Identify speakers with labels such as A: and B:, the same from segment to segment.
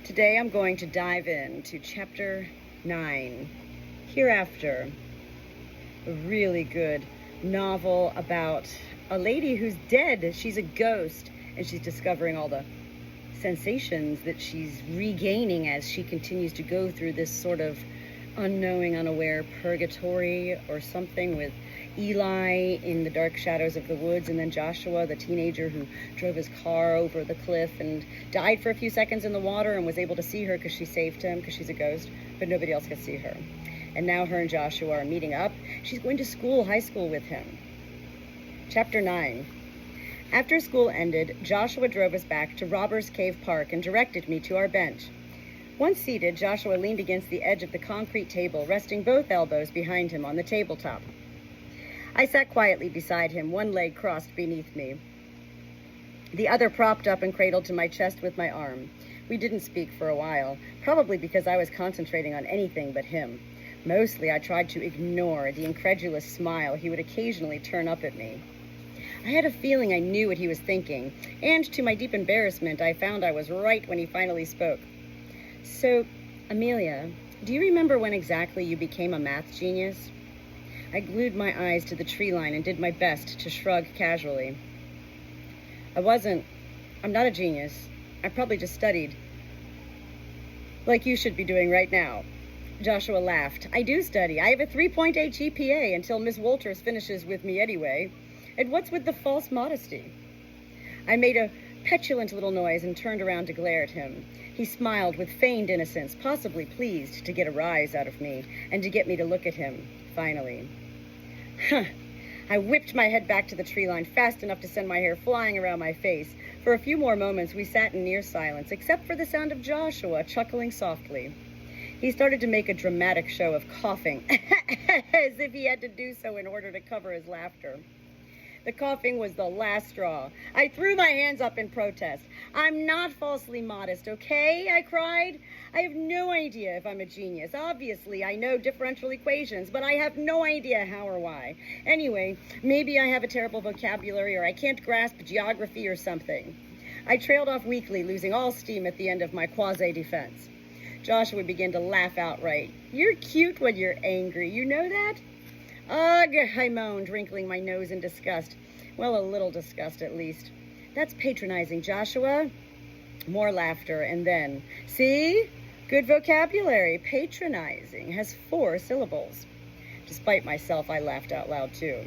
A: Today I'm going to dive into Chapter 9, Hereafter, a really good novel about a lady who's dead. She's a ghost, and she's discovering all the sensations that she's regaining as she continues to go through this sort of unknowing, unaware purgatory or something, with Eli in the dark shadows of the woods, and then Joshua, the teenager who drove his car over the cliff and died for a few seconds in the water and was able to see her because she saved him because she's a ghost, but nobody else could see her. And now her and Joshua are meeting up. She's going to high school with him. Chapter 9. After school ended, Joshua drove us back to Robbers Cave Park and directed me to our bench. Once seated, Joshua leaned against the edge of the concrete table, resting both elbows behind him on the tabletop. I sat quietly beside him, one leg crossed beneath me, the other propped up and cradled to my chest with my arm. We didn't speak for a while, probably because I was concentrating on anything but him. Mostly I tried to ignore the incredulous smile he would occasionally turn up at me. I had a feeling I knew what he was thinking, and to my deep embarrassment, I found I was right when he finally spoke. So, Amelia, do you remember when exactly you became a math genius? I glued my eyes to the tree line and did my best to shrug casually. I'm not a genius. I probably just studied. Like you should be doing right now. Joshua laughed. I do study. I have a 3.8 GPA until Miss Walters finishes with me anyway. And what's with the false modesty? I made a petulant little noise and turned around to glare at him. He smiled with feigned innocence, possibly pleased to get a rise out of me and to get me to look at him, finally. I whipped my head back to the tree line fast enough to send my hair flying around my face. For a few more moments, we sat in near silence, except for the sound of Joshua chuckling softly. He started to make a dramatic show of coughing, as if he had to do so in order to cover his laughter. The coughing was the last straw. I threw my hands up in protest. I'm not falsely modest, okay? I cried. I have no idea if I'm a genius. Obviously, I know differential equations, but I have no idea how or why. Anyway, maybe I have a terrible vocabulary, or I can't grasp geography or something. I trailed off weakly, losing all steam at the end of my quasi-defense. Joshua began to laugh outright. You're cute when you're angry, you know that? Ugh, I moaned, wrinkling my nose in disgust. Well, a little disgust, at least. That's patronizing, Joshua. More laughter, and then, see? Good vocabulary. Patronizing has 4 syllables. Despite myself, I laughed out loud, too.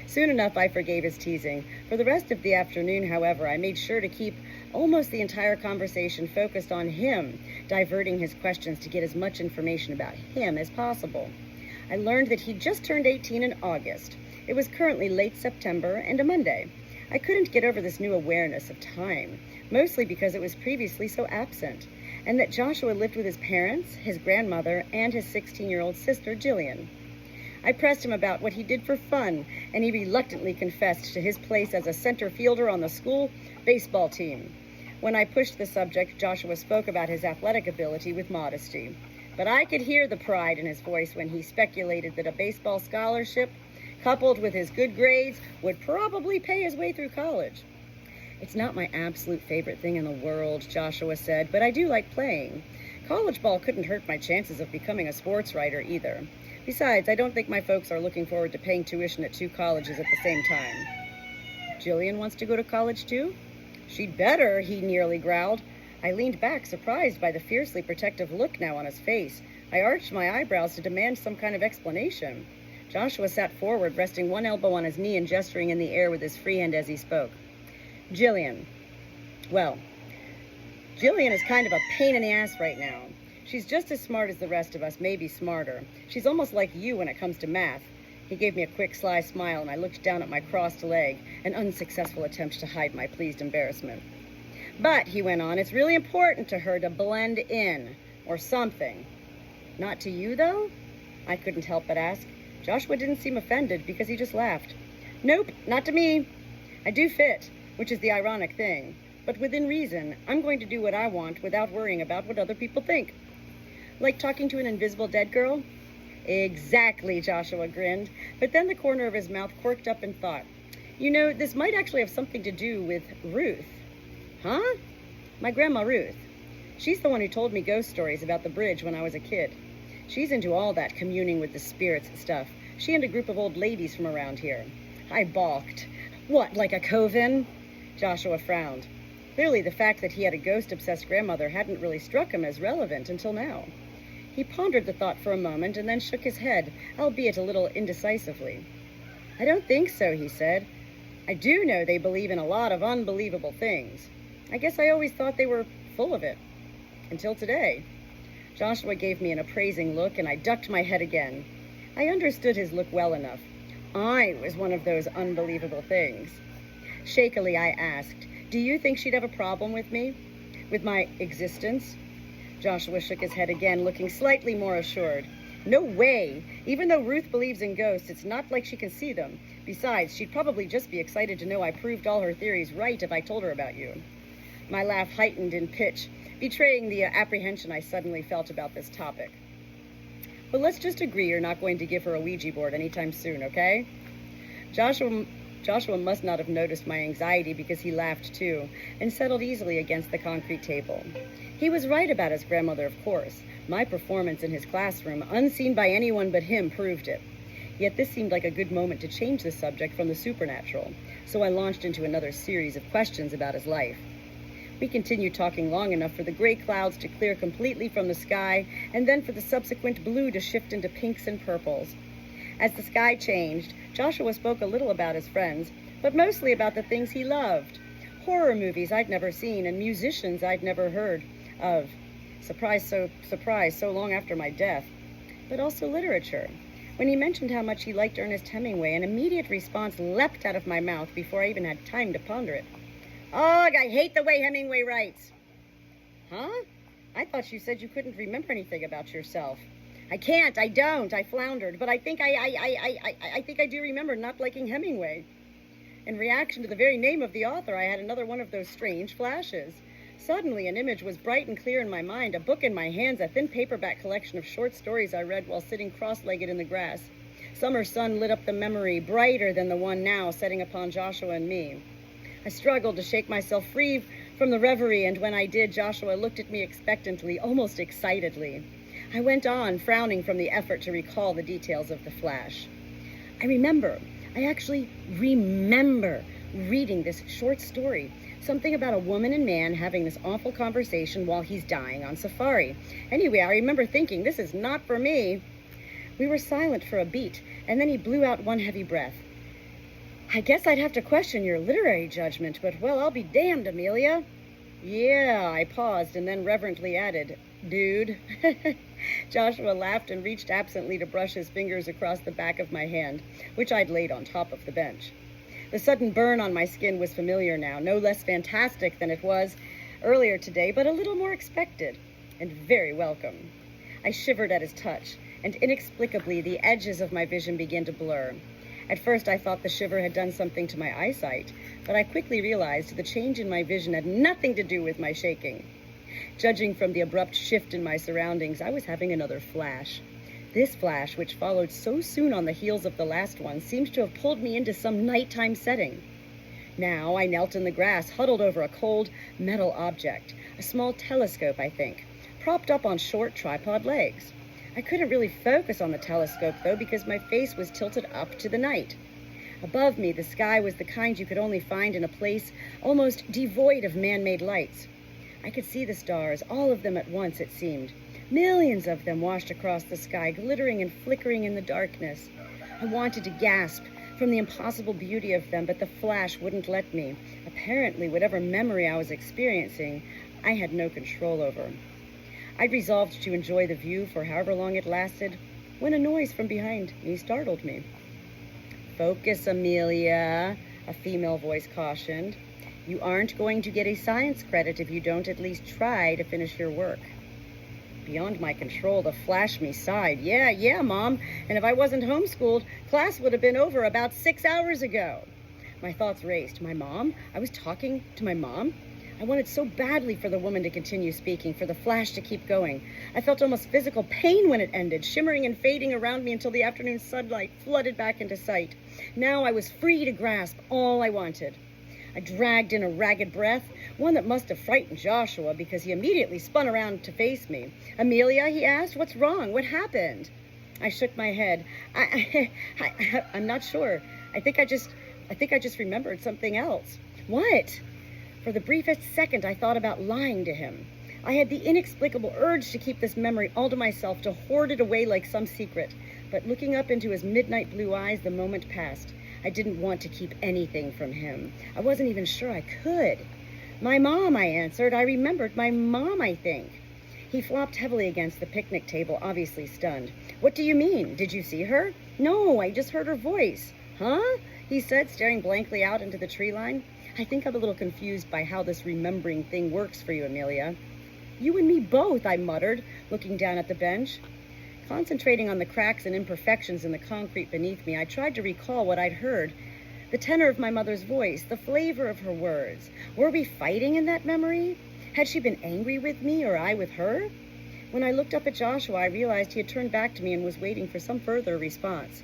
A: Soon enough, I forgave his teasing. For the rest of the afternoon, however, I made sure to keep almost the entire conversation focused on him, diverting his questions to get as much information about him as possible. I learned that he'd just turned 18 in August. It was currently late September and a Monday. I couldn't get over this new awareness of time, mostly because it was previously so absent, and that Joshua lived with his parents, his grandmother, and his 16-year-old sister, Jillian. I pressed him about what he did for fun, and he reluctantly confessed to his place as a center fielder on the school baseball team. When I pushed the subject, Joshua spoke about his athletic ability with modesty. But I could hear the pride in his voice when he speculated that a baseball scholarship, coupled with his good grades, would probably pay his way through college. It's not my absolute favorite thing in the world, Joshua said, but I do like playing. College ball couldn't hurt my chances of becoming a sports writer either. Besides, I don't think my folks are looking forward to paying tuition at 2 colleges at the same time. Jillian wants to go to college too? She'd better, he nearly growled. I leaned back, surprised by the fiercely protective look now on his face. I arched my eyebrows to demand some kind of explanation. Joshua sat forward, resting one elbow on his knee and gesturing in the air with his free hand as he spoke. Jillian. Well, Jillian is kind of a pain in the ass right now. She's just as smart as the rest of us, maybe smarter. She's almost like you when it comes to math. He gave me a quick, sly smile, and I looked down at my crossed leg, an unsuccessful attempt to hide my pleased embarrassment. But, he went on, it's really important to her to blend in, or something. Not to you, though? I couldn't help but ask. Joshua didn't seem offended because he just laughed. Nope, not to me. I do fit, which is the ironic thing. But within reason, I'm going to do what I want without worrying about what other people think. Like talking to an invisible dead girl? Exactly, Joshua grinned. But then the corner of his mouth quirked up in thought. You know, this might actually have something to do with Ruth. Huh? My grandma Ruth. She's the one who told me ghost stories about the bridge when I was a kid. She's into all that communing with the spirits stuff. She and a group of old ladies from around here. I balked. What, like a coven? Joshua frowned. Clearly, the fact that he had a ghost-obsessed grandmother hadn't really struck him as relevant until now. He pondered the thought for a moment and then shook his head, albeit a little indecisively. I don't think so, he said. I do know they believe in a lot of unbelievable things. I guess I always thought they were full of it. Until today. Joshua gave me an appraising look, and I ducked my head again. I understood his look well enough. I was one of those unbelievable things. Shakily, I asked, do you think she'd have a problem with me? With my existence? Joshua shook his head again, looking slightly more assured. No way! Even though Ruth believes in ghosts, it's not like she can see them. Besides, she'd probably just be excited to know I proved all her theories right if I told her about you. My laugh heightened in pitch, betraying the apprehension I suddenly felt about this topic. But let's just agree you're not going to give her a Ouija board anytime soon, okay? Joshua must not have noticed my anxiety because he laughed too, and settled easily against the concrete table. He was right about his grandmother, of course. My performance in his classroom, unseen by anyone but him, proved it. Yet this seemed like a good moment to change the subject from the supernatural, so I launched into another series of questions about his life. We continued talking long enough for the gray clouds to clear completely from the sky, and then for the subsequent blue to shift into pinks and purples. As the sky changed, Joshua spoke a little about his friends, but mostly about the things he loved. Horror movies I'd never seen and musicians I'd never heard of. Surprise, so long after my death. But also literature. When he mentioned how much he liked Ernest Hemingway, an immediate response leapt out of my mouth before I even had time to ponder it. Ugh, I hate the way Hemingway writes. Huh? I thought you said you couldn't remember anything about yourself. I can't, I don't, I floundered, but I think I do remember not liking Hemingway. In reaction to the very name of the author, I had another one of those strange flashes. Suddenly, an image was bright and clear in my mind, a book in my hands, a thin paperback collection of short stories I read while sitting cross-legged in the grass. Summer sun lit up the memory, brighter than the one now setting upon Joshua and me. I struggled to shake myself free from the reverie, and when I did, Joshua looked at me expectantly, almost excitedly. I went on, frowning from the effort to recall the details of the flash. I actually remember reading this short story, something about a woman and man having this awful conversation while he's dying on safari. Anyway, I remember thinking, this is not for me. We were silent for a beat, and then he blew out one heavy breath. I guess I'd have to question your literary judgment, but, well, I'll be damned, Amelia. Yeah, I paused and then reverently added, dude. Joshua laughed and reached absently to brush his fingers across the back of my hand, which I'd laid on top of the bench. The sudden burn on my skin was familiar now, no less fantastic than it was earlier today, but a little more expected, and very welcome. I shivered at his touch, and inexplicably the edges of my vision began to blur. At first I thought the shiver had done something to my eyesight, but I quickly realized the change in my vision had nothing to do with my shaking. Judging from the abrupt shift in my surroundings, I was having another flash. This flash, which followed so soon on the heels of the last one, seemed to have pulled me into some nighttime setting. Now I knelt in the grass, huddled over a cold metal object, a small telescope, I think, propped up on short tripod legs. I couldn't really focus on the telescope, though, because my face was tilted up to the night. Above me, the sky was the kind you could only find in a place almost devoid of man-made lights. I could see the stars, all of them at once, it seemed. Millions of them washed across the sky, glittering and flickering in the darkness. I wanted to gasp from the impossible beauty of them, but the flash wouldn't let me. Apparently, whatever memory I was experiencing, I had no control over. I'd resolved to enjoy the view for however long it lasted, when a noise from behind me startled me. Focus, Amelia, a female voice cautioned. You aren't going to get a science credit if you don't at least try to finish your work. Beyond my control, the flash me sighed. Yeah, Mom, and if I wasn't homeschooled, class would have been over about 6 hours ago. My thoughts raced. My mom? I was talking to my mom? I wanted so badly for the woman to continue speaking, for the flash to keep going. I felt almost physical pain when it ended, shimmering and fading around me until the afternoon sunlight flooded back into sight. Now I was free to grasp all I wanted. I dragged in a ragged breath, one that must have frightened Joshua because he immediately spun around to face me. "Amelia," he asked, "what's wrong? What happened?" I shook my head. I'm not sure. I think I just remembered something else. What? For the briefest second, I thought about lying to him. I had the inexplicable urge to keep this memory all to myself, to hoard it away like some secret. But looking up into his midnight blue eyes, the moment passed. I didn't want to keep anything from him. I wasn't even sure I could. "My mom," I answered. I remembered my mom, I think. He flopped heavily against the picnic table, obviously stunned. "What do you mean? Did you see her?" "No, I just heard her voice." "Huh?" he said, staring blankly out into the tree line. "I think I'm a little confused by how this remembering thing works for you, Amelia." "You and me both," I muttered, looking down at the bench. Concentrating on the cracks and imperfections in the concrete beneath me, I tried to recall what I'd heard. The tenor of my mother's voice, the flavor of her words. Were we fighting in that memory? Had she been angry with me or I with her? When I looked up at Joshua, I realized he had turned back to me and was waiting for some further response.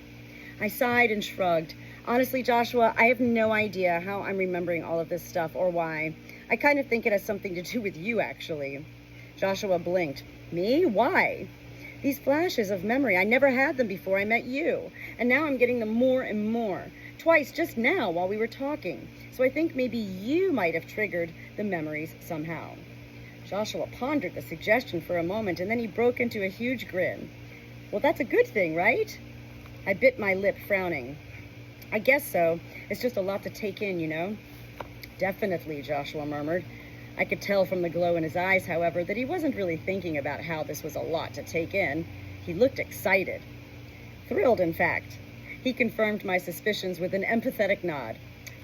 A: I sighed and shrugged. "Honestly, Joshua, I have no idea how I'm remembering all of this stuff or why. I kind of think it has something to do with you, actually." Joshua blinked. "Me? Why?" "These flashes of memory, I never had them before I met you, and now I'm getting them more and more. Twice just now while we were talking. So I think maybe you might have triggered the memories somehow." Joshua pondered the suggestion for a moment, and then he broke into a huge grin. "Well, that's a good thing, right?" I bit my lip, frowning. "I guess so. It's just a lot to take in, you know." "Definitely," Joshua murmured. I could tell from the glow in his eyes, however, that he wasn't really thinking about how this was a lot to take in. He looked excited. Thrilled, in fact. He confirmed my suspicions with an empathetic nod.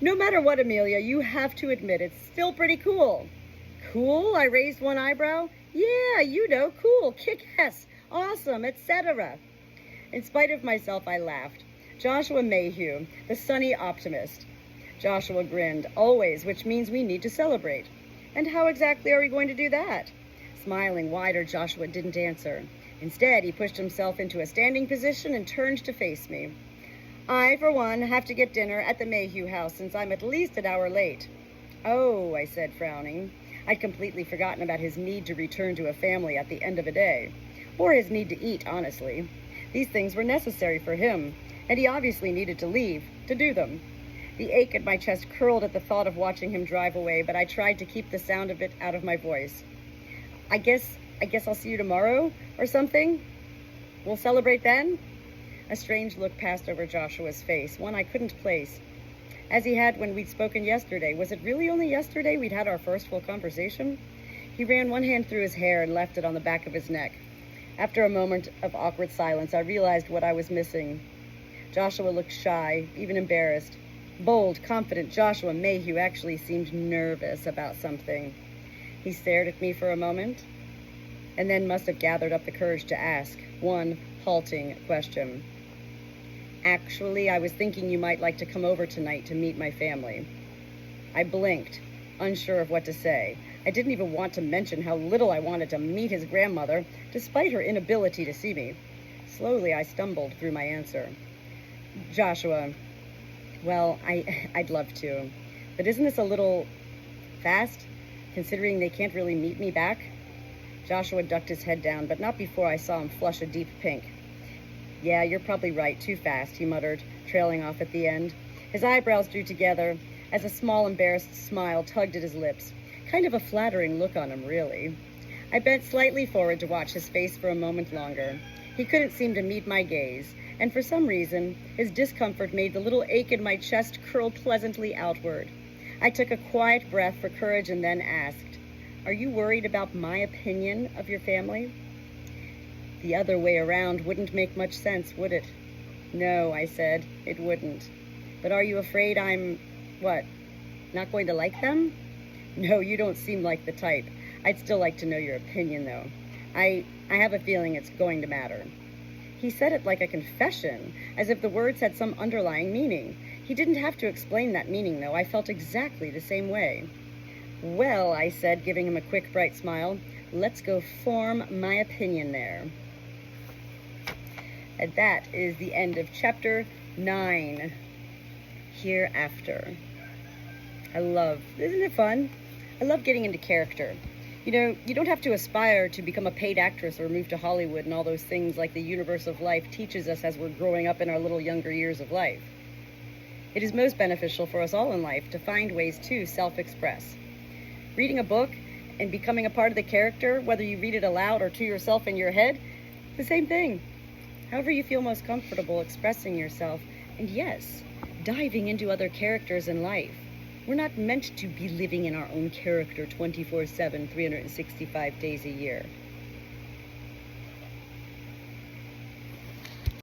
A: "No matter what, Amelia, you have to admit it's still pretty cool." "Cool?" I raised one eyebrow. "Yeah, you know, cool, kick-ass, awesome, etc." In spite of myself, I laughed. Joshua Mayhew, the sunny optimist. Joshua grinned. "Always, which means we need to celebrate." "And how exactly are we going to do that?" Smiling wider, Joshua didn't answer. Instead, he pushed himself into a standing position and turned to face me. "I, for one, have to get dinner at the Mayhew house since I'm at least an hour late." "Oh," I said, frowning. I'd completely forgotten about his need to return to a family at the end of a day. Or his need to eat, honestly. These things were necessary for him, and he obviously needed to leave to do them. The ache at my chest curled at the thought of watching him drive away, but I tried to keep the sound of it out of my voice. I guess I'll see you tomorrow, or something? We'll celebrate then?" A strange look passed over Joshua's face, one I couldn't place. As he had when we'd spoken yesterday. Was it really only yesterday we'd had our first full conversation? He ran one hand through his hair and left it on the back of his neck. After a moment of awkward silence, I realized what I was missing. Joshua looked shy, even embarrassed. Bold, confident Joshua Mayhew actually seemed nervous about something. He stared at me for a moment, and then must have gathered up the courage to ask one halting question. "Actually, I was thinking you might like to come over tonight to meet my family." I blinked, unsure of what to say. I didn't even want to mention how little I wanted to meet his grandmother, despite her inability to see me. Slowly, I stumbled through my answer. "Joshua, well, I'd love to. But isn't this a little fast, considering they can't really meet me back?" Joshua ducked his head down, but not before I saw him flush a deep pink. "Yeah, you're probably right, too fast," he muttered, trailing off at the end. His eyebrows drew together as a small, embarrassed smile tugged at his lips. Kind of a flattering look on him, really. I bent slightly forward to watch his face for a moment longer. He couldn't seem to meet my gaze, and for some reason, his discomfort made the little ache in my chest curl pleasantly outward. I took a quiet breath for courage and then asked, "Are you worried about my opinion of your family?" The other way around wouldn't make much sense, would it? "No," I said, "it wouldn't. But are you afraid I'm, what, not going to like them?" "No, you don't seem like the type. I'd still like to know your opinion, though. I have a feeling it's going to matter." He said it like a confession, as if the words had some underlying meaning. He didn't have to explain that meaning, though. I felt exactly the same way. "Well," I said, giving him a quick, bright smile, "let's go form my opinion there." And that is the end of Chapter 9, Hereafter. Isn't it fun? I love getting into character. You know, you don't have to aspire to become a paid actress or move to Hollywood and all those things like the universe of life teaches us as we're growing up in our little younger years of life. It is most beneficial for us all in life to find ways to self-express. Reading a book and becoming a part of the character, whether you read it aloud or to yourself in your head, the same thing. However you feel most comfortable expressing yourself, and yes, diving into other characters in life. We're not meant to be living in our own character 24/7, 365 days a year.